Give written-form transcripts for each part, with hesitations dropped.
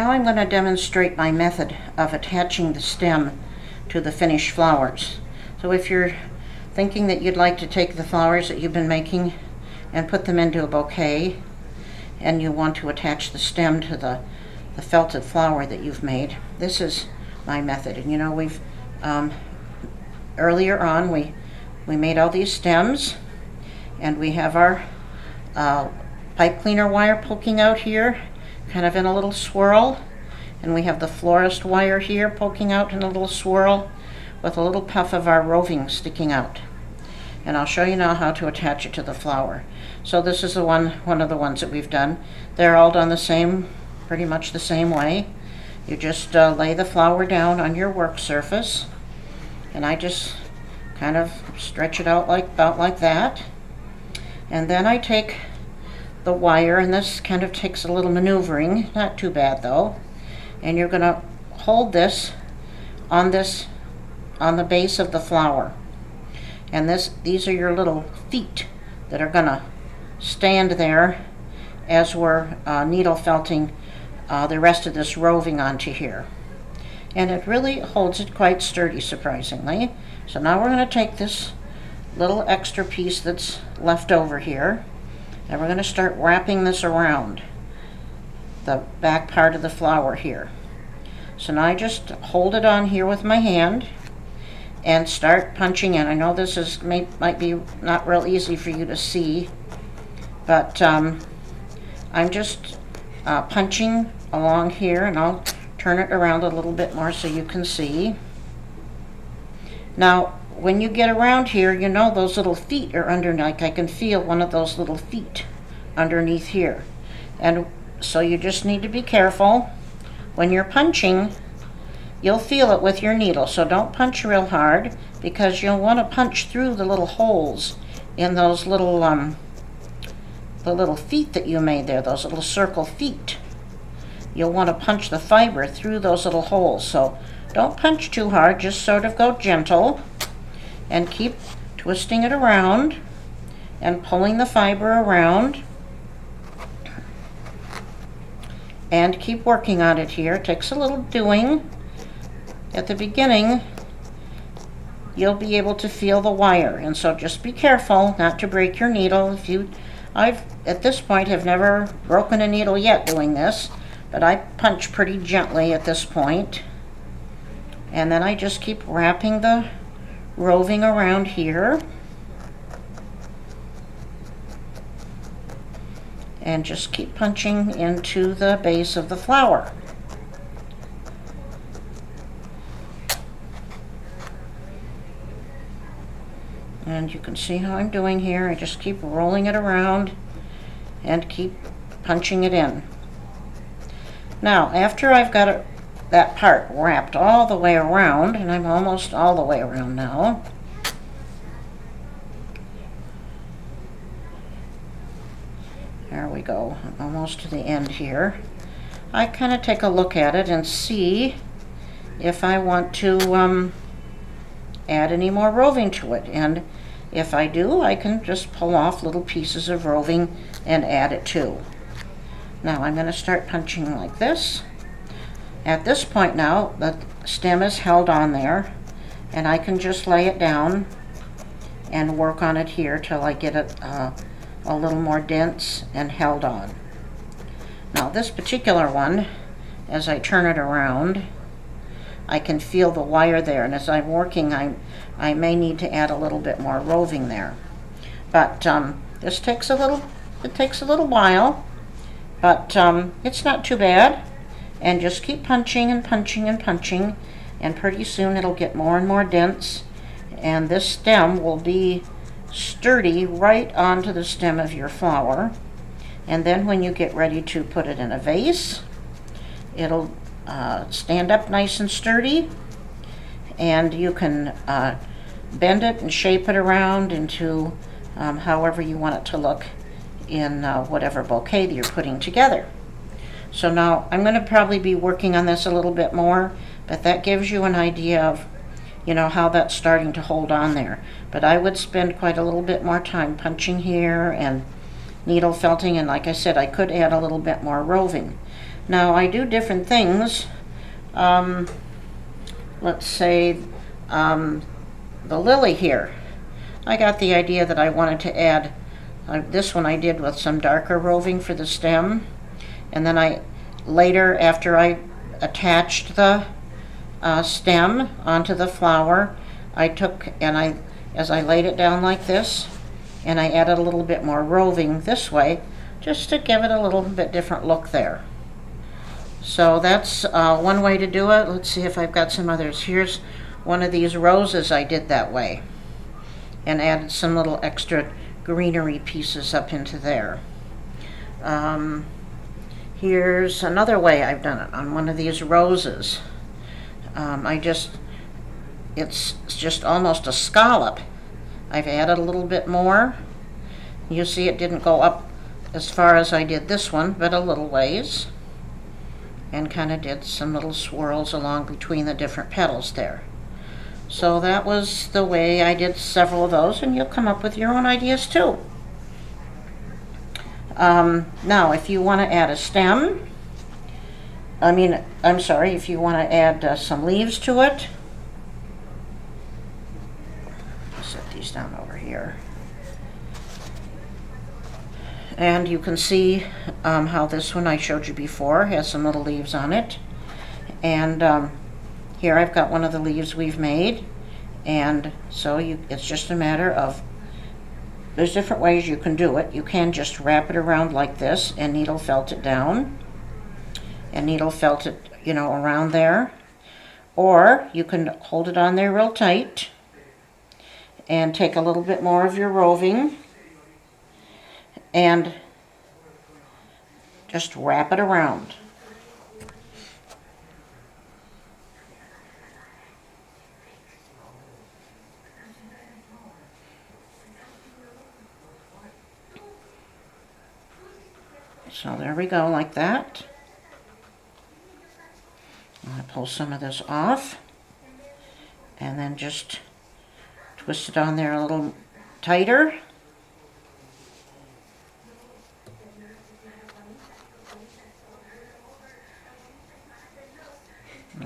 Now I'm going to demonstrate my method of attaching the stem to the finished flowers. So if you're thinking that you'd like to take the flowers that you've been making and put them into a bouquet, and you want to attach the stem to the felted flower that you've made, this is my method. And you know, we've earlier on we made all these stems, and we have our pipe cleaner wire poking out here, kind of in a little swirl, and we have the florist wire here poking out in a little swirl with a little puff of our roving sticking out. And I'll show you now how to attach it to the flower. So this is the one of the ones that we've done. They're all done the same, pretty much the same way. You just lay the flower down on your work surface, and I just kind of stretch it out about like that. And then I take the wire, and this kind of takes a little maneuvering, not too bad though. And you're going to hold this on the base of the flower. And these are your little feet that are going to stand there as we're needle felting the rest of this roving onto here. And it really holds it quite sturdy, surprisingly. So now we're going to take this little extra piece that's left over here, and we're going to start wrapping this around the back part of the flower here. So now I just hold it on here with my hand and start punching in. I know this might be not real easy for you to see, but I'm just punching along here, and I'll turn it around a little bit more so you can see. Now when you get around here, you know those little feet are under, like I can feel one of those little feet underneath here. And so you just need to be careful. When you're punching, you'll feel it with your needle, so don't punch real hard, because you'll want to punch through the little holes in those little the little feet that you made there, those little circle feet. You'll want to punch the fiber through those little holes, so don't punch too hard, just sort of go gentle and keep twisting it around and pulling the fiber around, and keep working on it here. It takes a little doing. At the beginning, you'll be able to feel the wire, and so just be careful not to break your needle. I've at this point have never broken a needle yet doing this, but I punch pretty gently at this point. And then I just keep wrapping the roving around here, and just keep punching into the base of the flower. And you can see how I'm doing here. I just keep rolling it around and keep punching it in. Now, after I've got that part wrapped all the way around, and I'm almost all the way around now, there we go, I'm almost to the end here. I kind of take a look at it and see if I want to add any more roving to it, and if I do, I can just pull off little pieces of roving and add it too. Now I'm going to start punching like this. At this point now, the stem is held on there, and I can just lay it down and work on it here till I get it a little more dense and held on. Now this particular one, as I turn it around, I can feel the wire there, and as I'm working, I may need to add a little bit more roving there. But this takes a little while, but it's not too bad. And just keep punching and punching and punching, and pretty soon it'll get more and more dense, and this stem will be sturdy right onto the stem of your flower. And then when you get ready to put it in a vase, it'll stand up nice and sturdy, and you can bend it and shape it around into however you want it to look in whatever bouquet that you're putting together. So now I'm going to probably be working on this a little bit more, but that gives you an idea of, you know, how that's starting to hold on there. But I would spend quite a little bit more time punching here and needle felting, and like I said, I could add a little bit more roving. Now I do different things. Let's say the lily here. I got the idea that I wanted to add, this one I did with some darker roving for the stem, and then later after I attached the stem onto the flower, I took and as I laid it down like this, and I added a little bit more roving this way just to give it a little bit different look there. So that's one way to do it. Let's see if I've got some others. Here's one of these roses I did that way and added some little extra greenery pieces up into there. Here's another way I've done it on one of these roses. It's just almost a scallop. I've added a little bit more. You see it didn't go up as far as I did this one, but a little ways. And kind of did some little swirls along between the different petals there. So that was the way I did several of those, and you'll come up with your own ideas too. Now, if you want to add a stem, if you want to add some leaves to it, I'll set these down over here. And you can see how this one I showed you before has some little leaves on it. And here I've got one of the leaves we've made. And so it's just a matter of, there's different ways you can do it. You can just wrap it around like this and needle felt it down. And needle felt it, around there. Or you can hold it on there real tight and take a little bit more of your roving and just wrap it around. So there we go, like that. I'm going to pull some of this off and then just twist it on there a little tighter.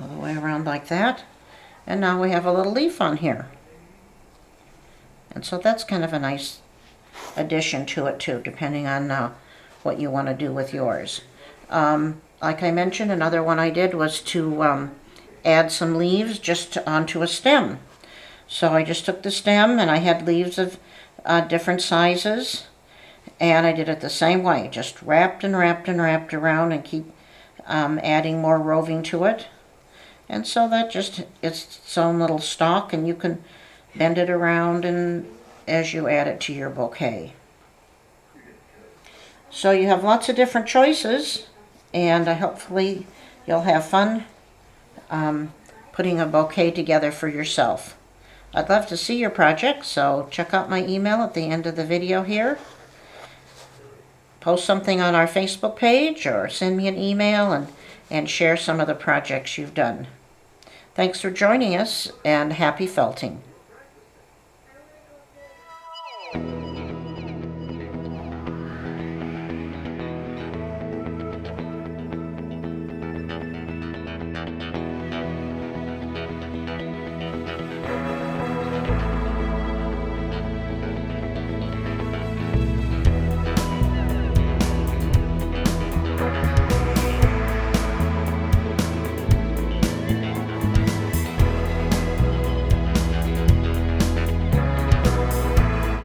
All the way around like that. And now we have a little leaf on here. And so that's kind of a nice addition to it too, depending on what you want to do with yours. Like I mentioned, another one I did was to add some leaves just onto a stem. So I just took the stem and I had leaves of different sizes, and I did it the same way, just wrapped and wrapped and wrapped around and keep adding more roving to it. And so that just, it's its own little stalk, and you can bend it around and as you add it to your bouquet. So you have lots of different choices, and hopefully you'll have fun putting a bouquet together for yourself. I'd love to see your project, so check out my email at the end of the video here. Post something on our Facebook page or send me an email and share some of the projects you've done. Thanks for joining us, and happy felting.